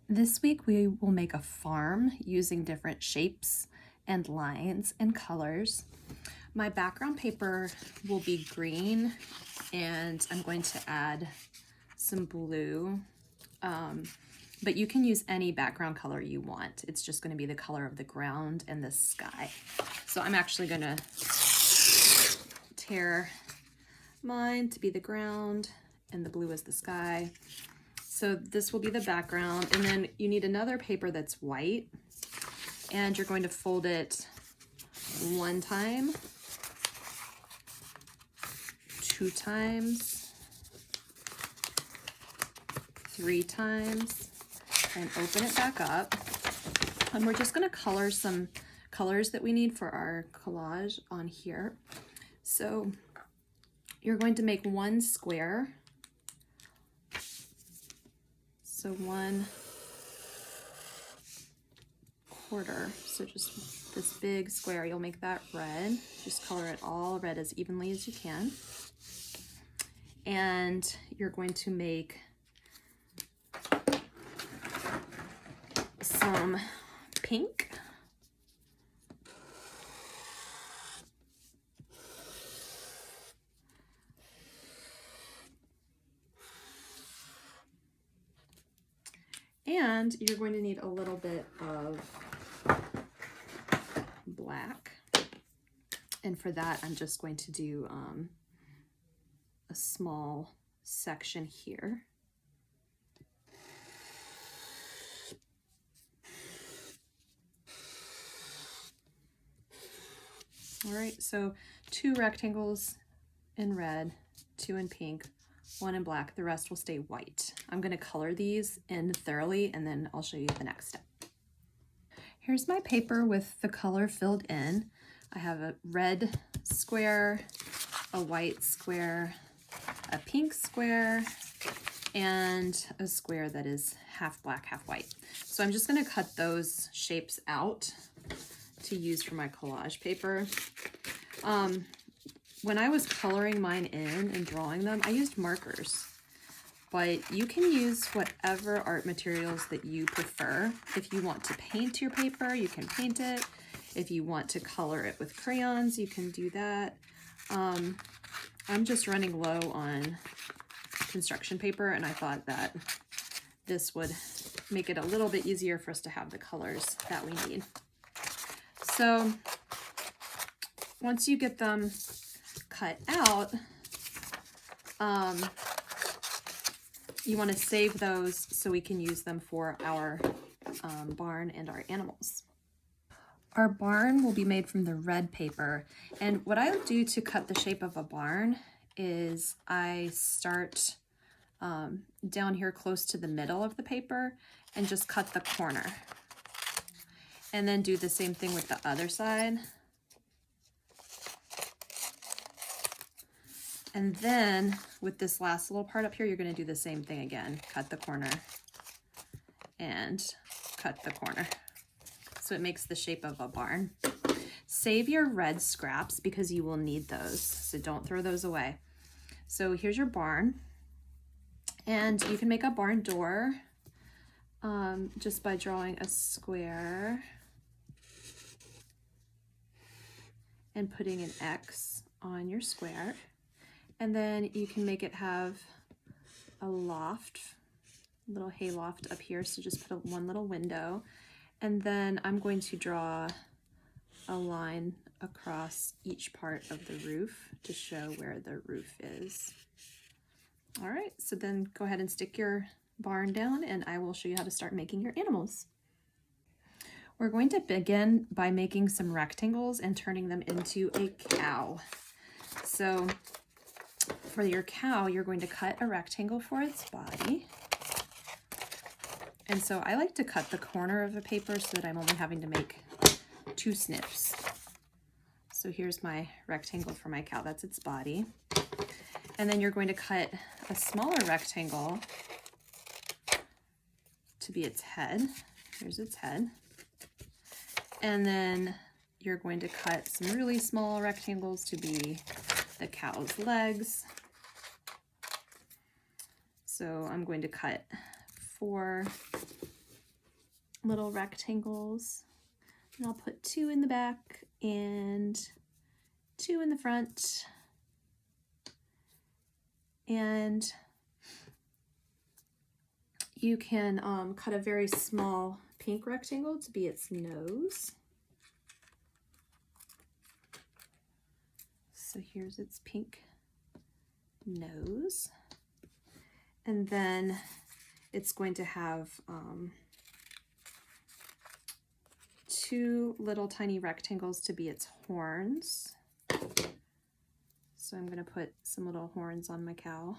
This week we will make a farm using different shapes and lines and colors. My background paper will be green and I'm going to add some blue, but you can use any background color you want. It's just going to be the color of the ground and the sky. So I'm actually going to tear mine to be the ground and the blue is the sky. So this will be the background, and then you need another paper that's white, and you're going to fold it 1 time, 2 times, 3 times, and open it back up. And we're just going to color some colors that we need for our collage on here. So you're going to make 1 square. So 1/4, so just this big square, you'll make that red. Just color it all red as evenly as you can. And you're going to make some pink. And you're going to need a little bit of black. And for that, I'm just going to do a small section here. All right, so 2 rectangles in red, 2 in pink, 1 in black. The rest will stay white. I'm going to color these in thoroughly and then I'll show you the next step. Here's my paper with the color filled in. I have a red square, a white square, a pink square, and a square that is half black, half white. So I'm just going to cut those shapes out to use for my collage paper. When I was coloring mine in and drawing them, I used markers, but you can use whatever art materials that you prefer. If you want to paint your paper, you can paint it. If you want to color it with crayons, you can do that. I'm just running low on construction paper, and I thought that this would make it a little bit easier for us to have the colors that we need. So once you get them cut out, you want to save those so we can use them for our barn and our animals. Our barn will be made from the red paper, and what I'll do to cut the shape of a barn is I start down here close to the middle of the paper and just cut the corner, and then do the same thing with the other side. And then with this last little part up here, you're going to do the same thing again. Cut the corner and cut the corner. So it makes the shape of a barn. Save your red scraps because you will need those. So don't throw those away. So here's your barn. And you can make a barn door just by drawing a square and putting an X on your square. And then you can make it have a loft, little hay loft up here. So just put 1 little window. And then I'm going to draw a line across each part of the roof to show where the roof is. All right, so then go ahead and stick your barn down and I will show you how to start making your animals. We're going to begin by making some rectangles and turning them into a cow. So for your cow, you're going to cut a rectangle for its body. And so I like to cut the corner of the paper so that I'm only having to make 2 snips. So here's my rectangle for my cow, that's its body. And then you're going to cut a smaller rectangle to be its head. Here's its head. And then you're going to cut some really small rectangles to be the cow's legs. So I'm going to cut 4 little rectangles. And I'll put 2 in the back and 2 in the front. And you can cut a very small pink rectangle to be its nose. So here's its pink nose. And then it's going to have 2 little tiny rectangles to be its horns. So I'm going to put some little horns on my cow.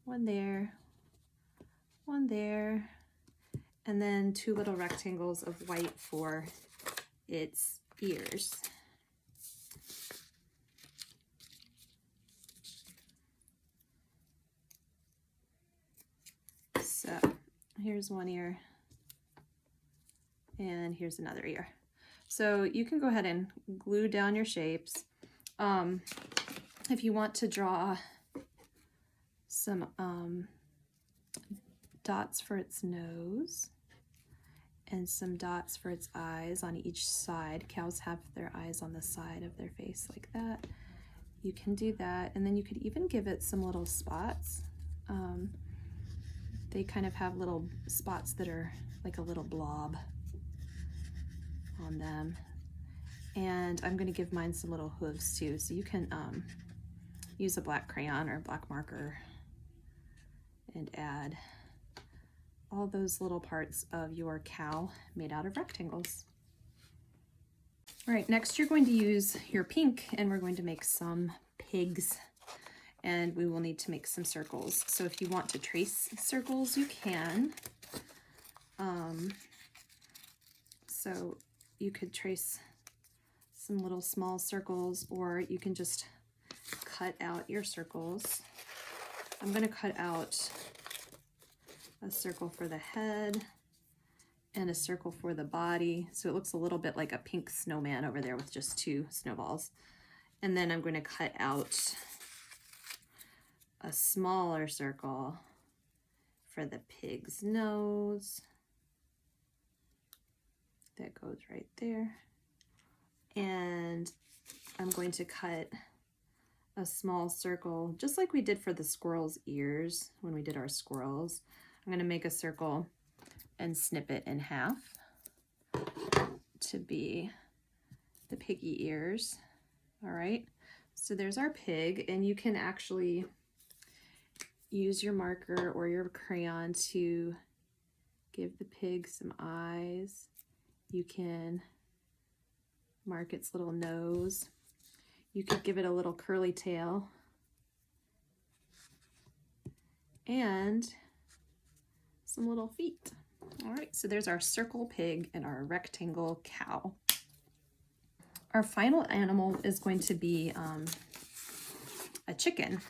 1 there, 1 there, and then 2 little rectangles of white for its ears. So here's 1 ear, and here's another ear. So you can go ahead and glue down your shapes. If you want to draw some dots for its nose and some dots for its eyes on each side. Cows have their eyes on the side of their face like that. You can do that, and then you could even give it some little spots. They kind of have little spots that are like a little blob on them. And I'm going to give mine some little hooves too, so you can use a black crayon or black marker and add all those little parts of your cow made out of rectangles. All right, next you're going to use your pink, and we're going to make some pigs, and we will need to make some circles. So if you want to trace circles, you can. So you could trace some little small circles, or you can just cut out your circles. I'm going to cut out a circle for the head and a circle for the body, so it looks a little bit like a pink snowman over there with just 2 snowballs. And then I'm going to cut out a smaller circle for the pig's nose. That goes right there. And I'm going to cut a small circle, just like we did for the squirrel's ears when we did our squirrels. I'm going to make a circle and snip it in half to be the piggy ears. All right, so there's our pig, and you can actually use your marker or your crayon to give the pig some eyes. You can mark its little nose. You could give it a little curly tail. And some little feet. All right, so there's our circle pig and our rectangle cow. Our final animal is going to be a chicken.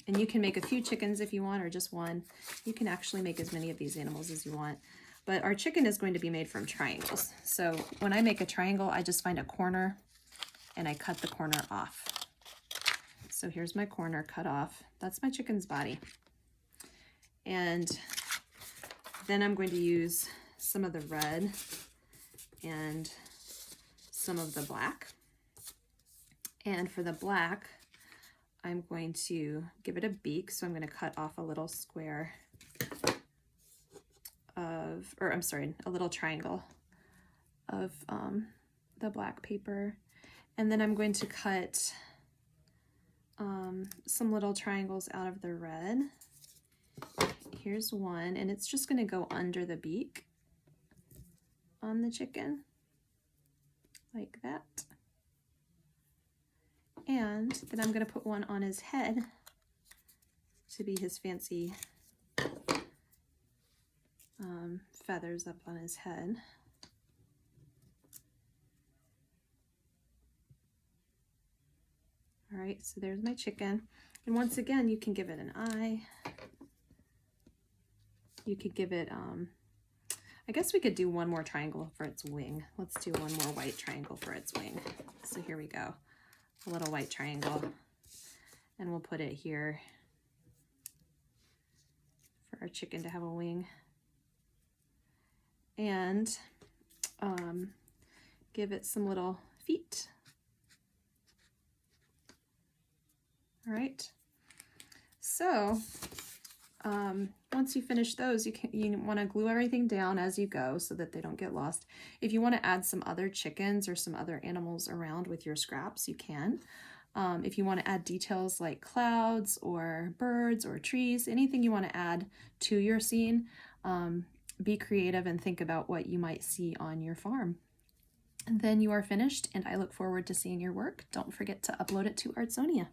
And you can make a few chickens if you want, or just 1. You can actually make as many of these animals as you want. But our chicken is going to be made from triangles. So when I make a triangle, I just find a corner and I cut the corner off. So here's my corner cut off. That's my chicken's body. And then I'm going to use some of the red and some of the black. And for the black, I'm going to give it a beak. So I'm going to cut off a little square of, or I'm sorry, a little triangle of the black paper. And then I'm going to cut some little triangles out of the red. Here's one, and it's just going to go under the beak on the chicken, like that. And then I'm going to put one on his head to be his fancy feathers up on his head. All right, so there's my chicken. And once again, you can give it an eye. You could give it, I guess we could do 1 more triangle for its wing. Let's do 1 more white triangle for its wing. So here we go, a little white triangle. And we'll put it here for our chicken to have a wing. and give it some little feet. All right. So once you finish those, you want to glue everything down as you go so that they don't get lost. If you want to add some other chickens or some other animals around with your scraps, you can. If you want to add details like clouds or birds or trees, anything you want to add to your scene, be creative and think about what you might see on your farm. And then you are finished, and I look forward to seeing your work. Don't forget to upload it to Artsonia.